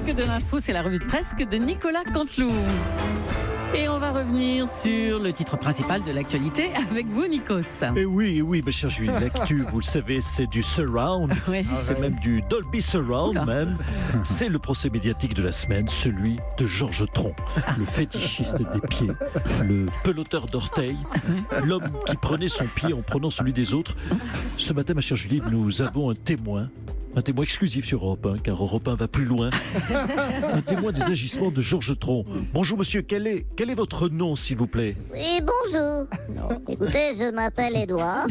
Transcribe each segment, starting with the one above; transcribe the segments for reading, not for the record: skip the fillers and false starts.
presque de l'info, c'est la revue de presque de Nicolas Canteloup. Et on va revenir sur le titre principal de l'actualité avec vous, Nikos. Et oui, ma chère Julie, l'actu, vous le savez, c'est du surround, Ouais. c'est même du Dolby Surround même. C'est le procès médiatique de la semaine, celui de Georges Tron, le fétichiste des pieds, le peloteur d'orteils, l'homme qui prenait son pied en prenant celui des autres. Ce matin, ma chère Julie, nous avons un témoin exclusif sur Europe 1, car Europe 1 va plus loin. Un témoin des agissements de Georges Tron. Bonjour monsieur, quel est votre nom, s'il vous plaît? Oui, bonjour. Écoutez, je m'appelle Édouard.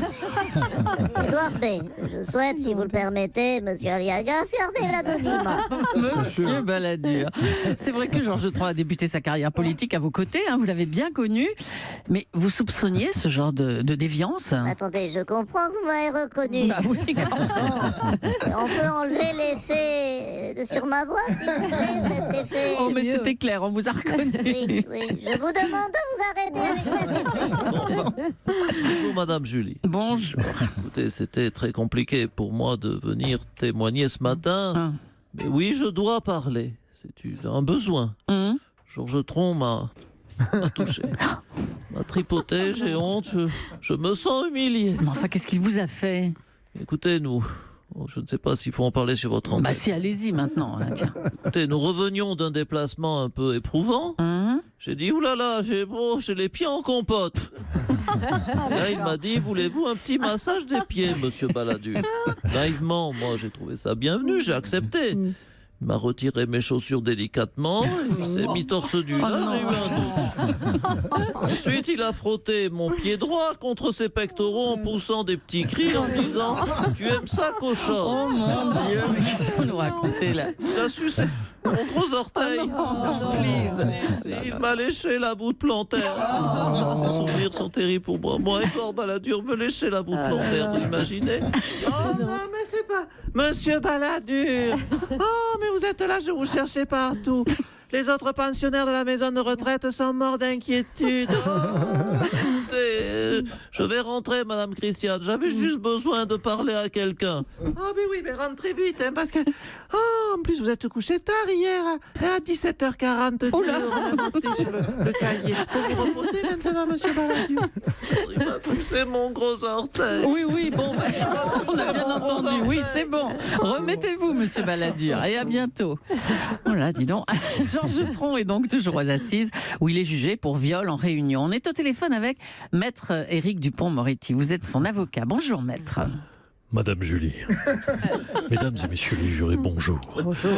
Édouard B. Je souhaite, si vous le permettez, monsieur Aliagas, garder l'anonymat. Monsieur Balladur. C'est vrai que Georges Tron a débuté sa carrière politique à vos côtés, hein, vous l'avez bien connu. Mais vous soupçonniez ce genre de déviance? Attendez, je comprends que vous m'avez reconnu. Bah oui, quand même. On peut enlever l'effet sur ma voix, s'il vous plaît, cet effet. Oh, mais c'était clair, on vous a reconnu. Oui, je vous demande de vous arrêter avec cet effet. Bonjour Madame Julie. Bonjour. Écoutez, c'était très compliqué pour moi de venir témoigner ce matin. Ah. Mais oui, je dois parler. C'est un besoin. Georges Tron m'a touché. M'a tripoté, j'ai honte, je me sens humilié. Mais enfin, qu'est-ce qu'il vous a fait? Écoutez, je ne sais pas s'il faut en parler sur votre antenne. Bah si, allez-y maintenant. Là, tiens. Écoutez, nous revenions d'un déplacement un peu éprouvant. J'ai dit, oulala, j'ai les pieds en compote. Et là, il m'a dit, voulez-vous un petit massage des pieds, monsieur Balladur? Naïvement, moi, j'ai trouvé ça bienvenu, j'ai accepté. Il m'a retiré mes chaussures délicatement, il s'est mis torse nu. Là, j'ai eu un doute. Ensuite, il a frotté mon pied droit contre ses pectoraux en poussant des petits cris en disant « Tu aimes ça, cochon ?» Oh mon Dieu, mais qu'est-ce que vous nous racontez là? Il a sucé mon gros orteil. Il m'a léché la bout de plantaire. Ces souvenirs sont terribles pour moi. Moi, Edouard Balladur, me lécher la bout de plantaire, vous imaginez? Oh non, mais c'est pas... Monsieur Balladur. Oh, mais vous êtes là, je vous cherchais partout. Les autres pensionnaires de la maison de retraite sont morts d'inquiétude. Écoutez, je vais rentrer, Madame Christiane. J'avais juste besoin de parler à quelqu'un. Ah, mais oui, mais rentrez vite, hein, parce que... Oh, en plus, vous êtes couché tard hier, à 17h40. Oh là, on a noté sur le cahier. Faut vous reposer maintenant, Monsieur Balladur. Il m'a touché mon gros orteil. Oui, bon, on a bien entendu. Oui, c'est bon. Remettez-vous, monsieur Balladur, et à bientôt. Voilà, dis donc. Georges Tron est donc toujours aux assises où il est jugé pour viol en réunion. On est au téléphone avec maître Éric Dupond-Moretti. Vous êtes son avocat. Bonjour, maître. Madame Julie, mesdames et messieurs les jurés, bonjour. Bonjour.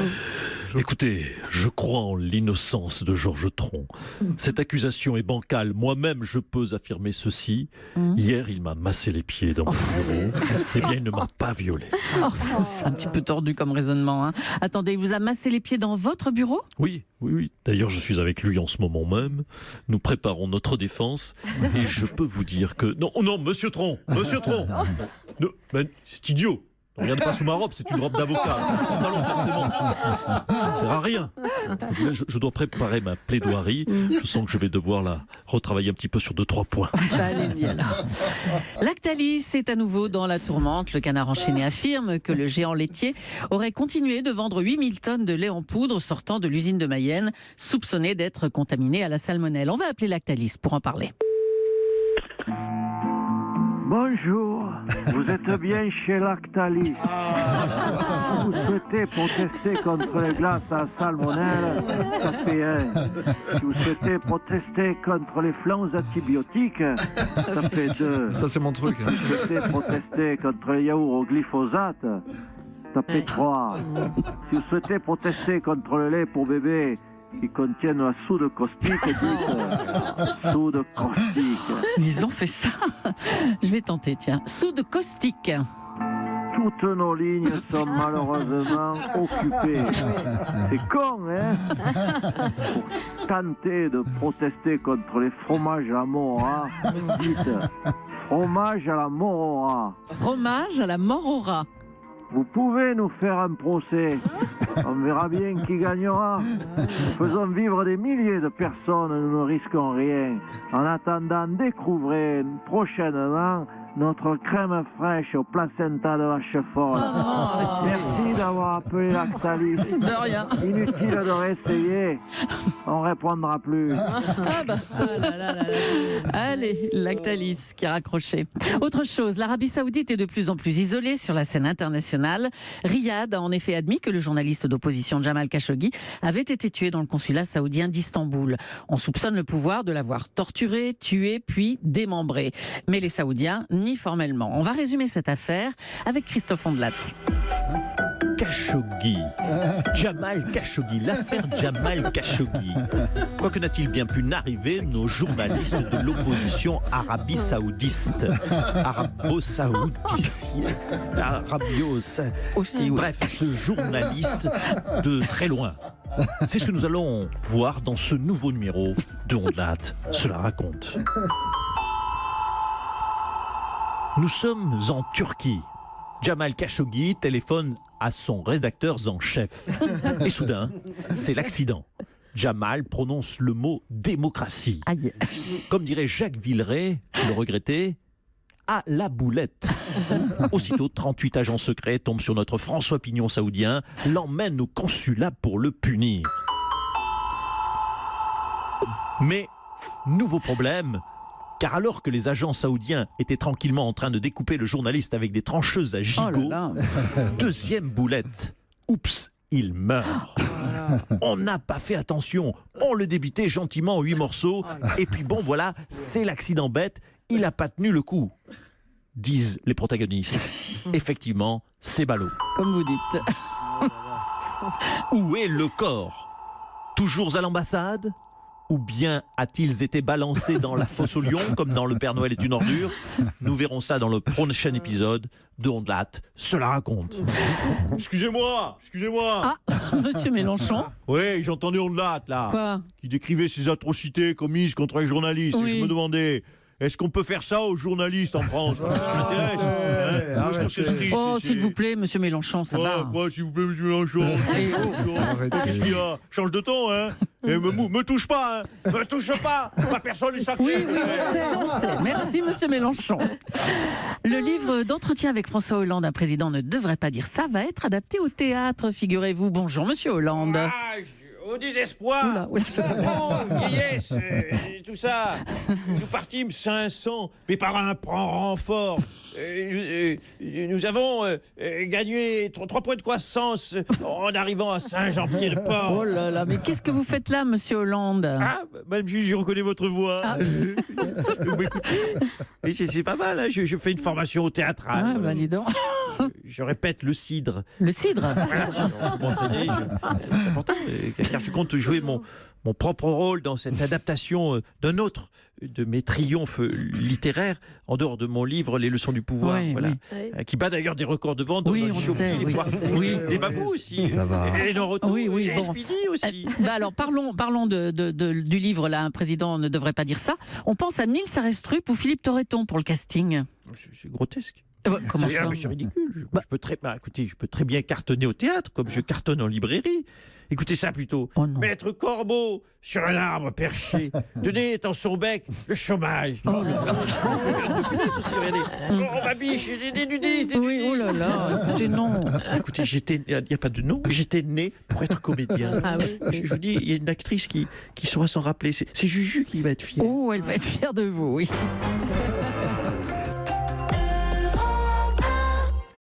Écoutez, je crois en l'innocence de Georges Tron. Cette accusation est bancale. Moi-même, je peux affirmer ceci. Hier, il m'a massé les pieds dans mon bureau. Eh bien, il ne m'a pas violé. Oh, c'est un petit peu tordu comme raisonnement, hein. Attendez, il vous a massé les pieds dans votre bureau? Oui. D'ailleurs, je suis avec lui en ce moment même. Nous préparons notre défense. Et je peux vous dire que... Non, monsieur Tron. Non, ben, c'est idiot. Ne regardez pas sous ma robe, c'est une robe d'avocat. Pantalon, forcément. Ça ne sert à rien. Là, je dois préparer ma plaidoirie. Je sens que je vais devoir la retravailler un petit peu sur 2-3 points. Bah, allez-y alors. Lactalis est à nouveau dans la tourmente. Le Canard enchaîné affirme que le géant laitier aurait continué de vendre 8000 tonnes de lait en poudre sortant de l'usine de Mayenne, soupçonné d'être contaminé à la salmonelle. On va appeler Lactalis pour en parler. Bonjour, vous êtes bien chez Lactalis. Vous souhaitez protester contre les glaces à salmonelle, ça fait 1. Si vous souhaitez protester contre les flancs antibiotiques, ça fait 2. Ça, c'est mon truc. Si vous souhaitez protester contre les yaourts au glyphosate, ça fait 3. Si vous souhaitez protester contre le lait pour bébé qui contiennent la soude caustique, dites soude caustique. Ils ont fait ça. Je vais tenter, tiens. Soude caustique. Toutes nos lignes sont malheureusement occupées. C'est con, hein? Pour tenter de protester contre les fromages à la Morora, dites fromage à la Morora. Fromage à la Morora. Vous pouvez nous faire un procès. On verra bien qui gagnera. Nous faisons vivre des milliers de personnes, nous ne risquons rien. En attendant, découvrez prochainement notre crème fraîche au placenta de vache folle. Merci d'avoir appelé Lactalis. De rien. Inutile de réessayer, on répondra plus. Ah bah. Allez, Lactalis qui a raccroché. Autre chose, l'Arabie Saoudite est de plus en plus isolée sur la scène internationale. Riyad a en effet admis que le journaliste d'opposition Jamal Khashoggi avait été tué dans le consulat saoudien d'Istanbul. On soupçonne le pouvoir de l'avoir torturé, tué, puis démembré. Mais les Saoudiens nient formellement. On va résumer cette affaire avec Christophe Ondelat. Khashoggi. Jamal Khashoggi, l'affaire Jamal Khashoggi. Quoique n'a-t-il bien pu n'arriver, nos journalistes de l'opposition arabo-saoudiste. Aussi, oui. Bref, ce journaliste de très loin. C'est ce que nous allons voir dans ce nouveau numéro de Ondelat. Cela raconte. Nous sommes en Turquie. Jamal Khashoggi téléphone à son rédacteur en chef. Et soudain, c'est l'accident. Jamal prononce le mot démocratie. Aïe. Comme dirait Jacques Villeray, le regretté, à la boulette. Aussitôt, 38 agents secrets tombent sur notre François Pignon saoudien, l'emmènent au consulat pour le punir. Mais, nouveau problème, car alors que les agents saoudiens étaient tranquillement en train de découper le journaliste avec des trancheuses à gigot, deuxième boulette. Oups, il meurt. On n'a pas fait attention. On le débitait gentiment en 8 morceaux. Et puis bon, voilà, c'est l'accident bête. Il n'a pas tenu le coup, disent les protagonistes. Effectivement, c'est ballot. Comme vous dites. Où est le corps? Toujours à l'ambassade? Ou bien a-t-il été balancé dans la fosse au lion, comme dans Le Père Noël est une ordure? Nous verrons ça dans le prochain épisode de Ondelat. Cela raconte. Excusez-moi. Ah, monsieur Mélenchon. Oui, j'ai entendu Ondelat, là. Quoi? Qui décrivait ces atrocités commises contre les journalistes. Oui. Et je me demandais, est-ce qu'on peut faire ça aux journalistes en France? Parce que ça m'intéresse. Moi, je conscrit, Oh, s'il vous plaît, monsieur Mélenchon, ça va. Quoi, s'il vous plaît, monsieur Mélenchon? Qu'est-ce qu'il y a? Change de ton, hein? Et me touche pas, hein? Me touche pas! Ma personne est sacrée! Oui, on sait. Merci, monsieur Mélenchon. Le livre d'entretien avec François Hollande, un président ne devrait pas dire ça, va être adapté au théâtre, figurez-vous. Bonjour, monsieur Hollande. Au désespoir, vieillesse, tout ça. Nous partîmes 500, mais par un renfort. Nous avons gagné 3 points de croissance en arrivant à Saint-Jean-Pied-de-Port. Oh là là, mais qu'est-ce que vous faites là, monsieur Hollande? Ah, madame juge, je reconnais votre voix. Ah. Vous m'écoutez? Et c'est pas mal, hein, je fais une formation au théâtral. Ah, bah dis donc. Je répète le cidre. Le cidre. Pour m'entraîner, c'est important, car je compte jouer mon propre rôle dans cette adaptation d'un autre de mes triomphes littéraires, en dehors de mon livre Les leçons du pouvoir, Oui, voilà, oui. qui bat d'ailleurs des records de vente. Oui, dans on les Shopee, sait, les oui. foires Oui. des babous aussi. Ça va. Et Noroto, Oui, oui, et bon. Speedy aussi. Bah alors, parlons du livre, là, un président ne devrait pas dire ça. On pense à Nils Arestrup ou Philippe Torreton pour le casting. C'est grotesque. Comment ça? C'est ridicule. Je peux très bien cartonner au théâtre, comme je cartonne en librairie. Écoutez ça plutôt. Oh non. Maître Corbeau sur un arbre perché. Tenez dans son bec le chômage. Oh là là. Regardez. On m'abiche, des nudistes, des Oui, oh nudistes. là là, écoutez, non. Écoutez, il n'y a pas de nom. J'étais né pour être comédien. Ah oui. Je vous dis, il y a une actrice qui saura s'en rappeler. C'est Juju qui va être fière. Oh, elle va être fière de vous, oui.